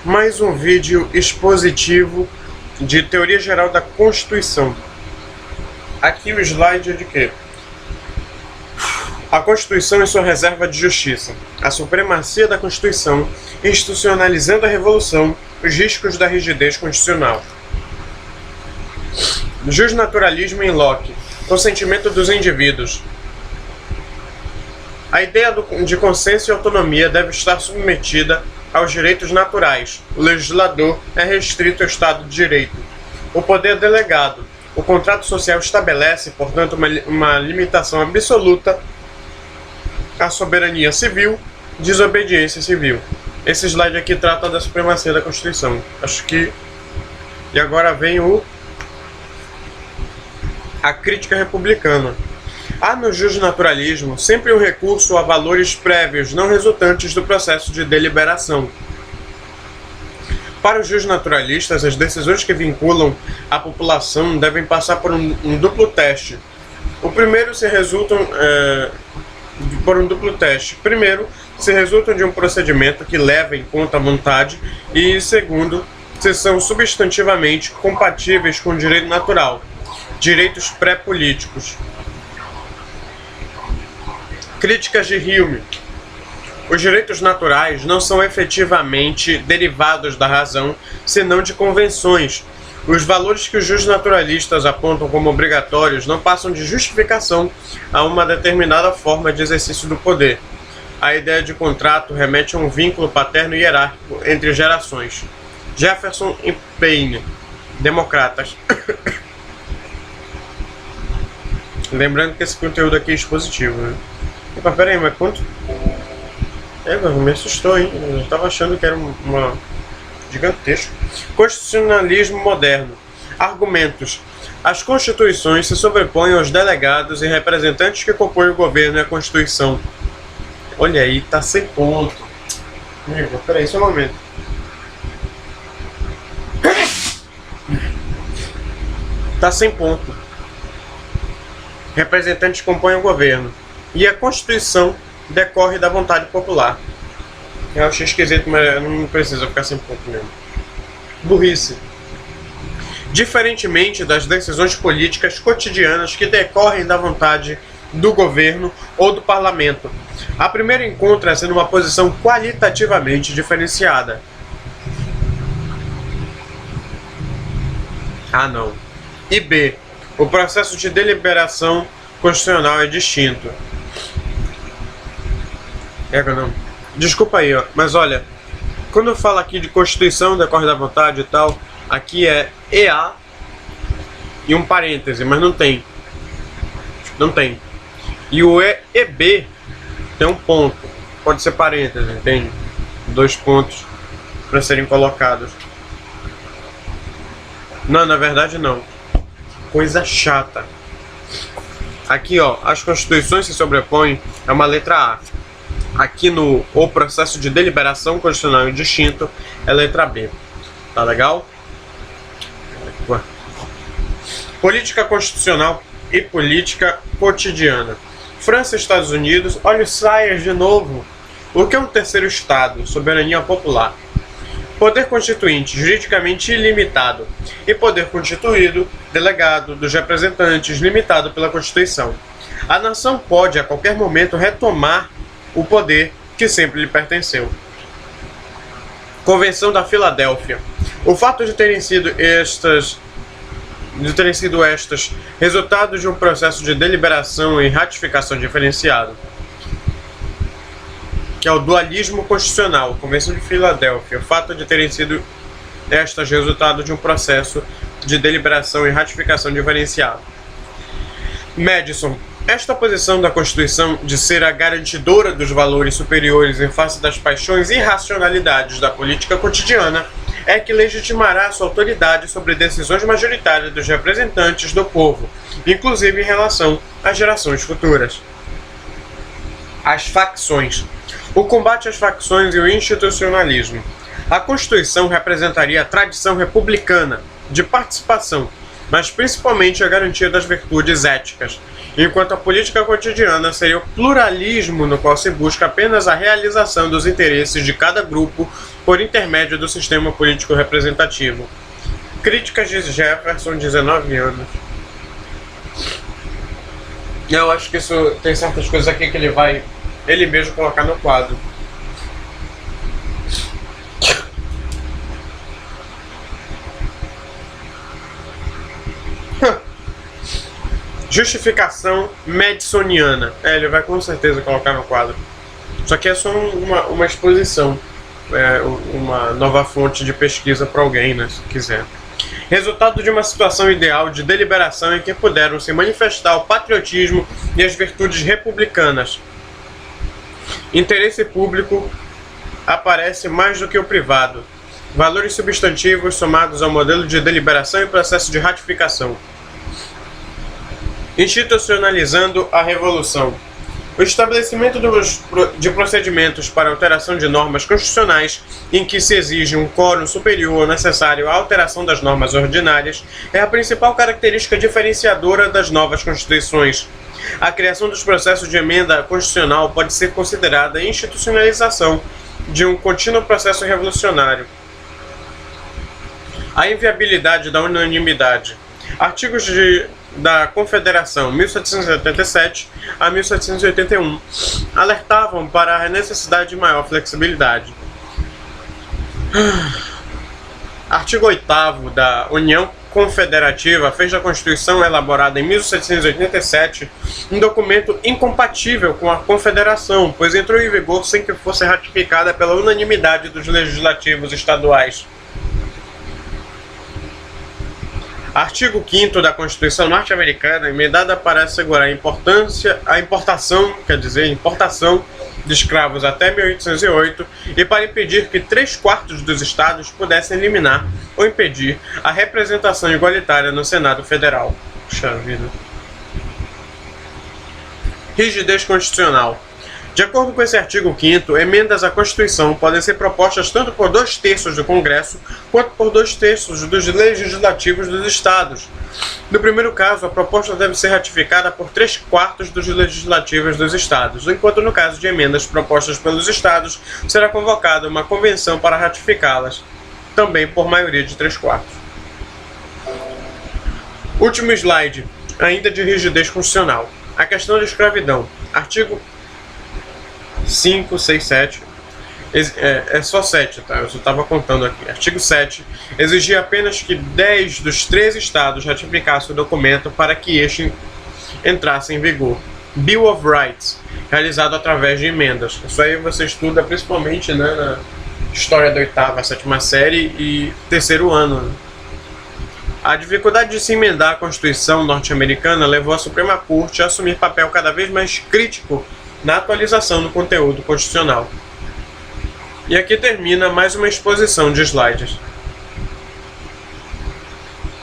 mais um vídeo expositivo de teoria geral da Constituição. Aqui o slide é de quê? A Constituição e sua reserva de justiça. A supremacia da Constituição, institucionalizando a revolução, os riscos da rigidez constitucional. Justnaturalismo em Locke. Consentimento dos indivíduos. A ideia de consenso e autonomia deve estar submetida aos direitos naturais. O legislador é restrito ao Estado de Direito. O poder delegado. O contrato social estabelece, portanto, uma limitação absoluta à soberania civil, desobediência civil. Esse slide aqui trata da supremacia da Constituição. Acho que... E agora vem a crítica republicana. Há no justnaturalismo sempre um recurso a valores prévios não resultantes do processo de deliberação. Para os justnaturalistas, as decisões que vinculam a população devem passar por um duplo teste. O primeiro se resultam por um duplo teste. Primeiro, se resultam de um procedimento que leva em conta a vontade e, segundo, se são substantivamente compatíveis com o direito natural, direitos pré-políticos. Críticas de Hume. Os direitos naturais não são efetivamente derivados da razão, senão de convenções. Os valores que os justnaturalistas apontam como obrigatórios não passam de justificação a uma determinada forma de exercício do poder. A ideia de contrato remete a um vínculo paterno hierárquico entre gerações. Jefferson e Paine, democratas. Lembrando que esse conteúdo aqui é expositivo, né? Opa, peraí, mas quanto? Me assustou, hein? Eu tava achando que era uma gigantesco. Constitucionalismo moderno. Argumentos. As constituições se sobrepõem aos delegados e representantes que compõem o governo e a Constituição. Olha aí, tá sem ponto. Peraí, só um momento. Tá sem ponto. Representantes compõem o governo. E a Constituição decorre da vontade popular. Eu achei esquisito, mas não precisa ficar sem ponto mesmo. Burrice. Diferentemente das decisões políticas cotidianas que decorrem da vontade do governo ou do parlamento, a primeira encontra-se numa posição qualitativamente diferenciada. Não. E B. O processo de deliberação constitucional é distinto. Não. Desculpa aí, mas olha, quando eu falo aqui de Constituição, decorre da vontade e tal, aqui é EA e um parêntese, mas não tem. Não tem. E o EB tem um ponto. Pode ser parêntese, entende? 2 pontos para serem colocados. Não, na verdade não. Coisa chata. Aqui, ó, as constituições se sobrepõem, é uma letra A. Aqui no o processo de deliberação constitucional distinto é letra B. Tá legal? Política constitucional e política cotidiana. França e Estados Unidos, olha os saias de novo. O que é um terceiro estado? Soberania popular. Poder constituinte, juridicamente ilimitado. E poder constituído, delegado dos representantes, limitado pela Constituição. A nação pode, a qualquer momento, retomar o poder que sempre lhe pertenceu. Convenção da Filadélfia. O fato de terem sido estas resultados de um processo de deliberação e ratificação diferenciado, que é o dualismo constitucional. Convenção de Filadélfia. O fato de terem sido estas resultado de um processo de deliberação e ratificação diferenciado. Madison. Esta posição da Constituição de ser a garantidora dos valores superiores em face das paixões e irracionalidades da política cotidiana é que legitimará sua autoridade sobre decisões majoritárias dos representantes do povo, inclusive em relação às gerações futuras. As facções. O combate às facções e o institucionalismo. A Constituição representaria a tradição republicana de participação mas principalmente a garantia das virtudes éticas, enquanto a política cotidiana seria o pluralismo no qual se busca apenas a realização dos interesses de cada grupo por intermédio do sistema político representativo. Críticas de Jefferson, 19 anos. Eu acho que isso tem certas coisas aqui que ele vai ele mesmo colocar no quadro. Justificação madisoniana. Ele vai com certeza colocar no quadro. Só que é só uma exposição. Uma nova fonte de pesquisa para alguém, né, se quiser. Resultado de uma situação ideal de deliberação em que puderam se manifestar o patriotismo e as virtudes republicanas. Interesse público aparece mais do que o privado. Valores substantivos somados ao modelo de deliberação e processo de ratificação. Institucionalizando a revolução. O estabelecimento de procedimentos para alteração de normas constitucionais em que se exige um quórum superior ao necessário à alteração das normas ordinárias é a principal característica diferenciadora das novas constituições. A criação dos processos de emenda constitucional pode ser considerada a institucionalização de um contínuo processo revolucionário. A inviabilidade da unanimidade. Artigos da Confederação 1787 a 1781 alertavam para a necessidade de maior flexibilidade. Artigo 8º da União Confederativa fez da Constituição elaborada em 1787 um documento incompatível com a Confederação, pois entrou em vigor sem que fosse ratificada pela unanimidade dos legislativos estaduais. Artigo 5º da Constituição norte-americana, emendada para assegurar a importação de escravos até 1808 e para impedir que 3/4 dos estados pudessem eliminar ou impedir a representação igualitária no Senado Federal. Puxa vida. Rigidez constitucional. De acordo com esse artigo 5º, emendas à Constituição podem ser propostas tanto por 2/3 do Congresso quanto por 2/3 dos legislativos dos estados. No primeiro caso, a proposta deve ser ratificada por 3/4 dos legislativos dos estados, enquanto no caso de emendas propostas pelos estados, será convocada uma convenção para ratificá-las, também por maioria de 3/4. Último slide, ainda de rigidez constitucional. A questão da escravidão. Artigo 5, 6, 7. É só 7, tá? Eu só estava contando aqui. Artigo 7. Exigia apenas que 10 dos 13 estados ratificassem o documento para que este entrasse em vigor. Bill of Rights, realizado através de emendas. Isso aí você estuda principalmente, né, na história da 8ª, 7ª série e 3º ano. A dificuldade de se emendar a Constituição norte-americana levou a Suprema Corte a assumir papel cada vez mais crítico na atualização do conteúdo constitucional. E aqui termina mais uma exposição de slides.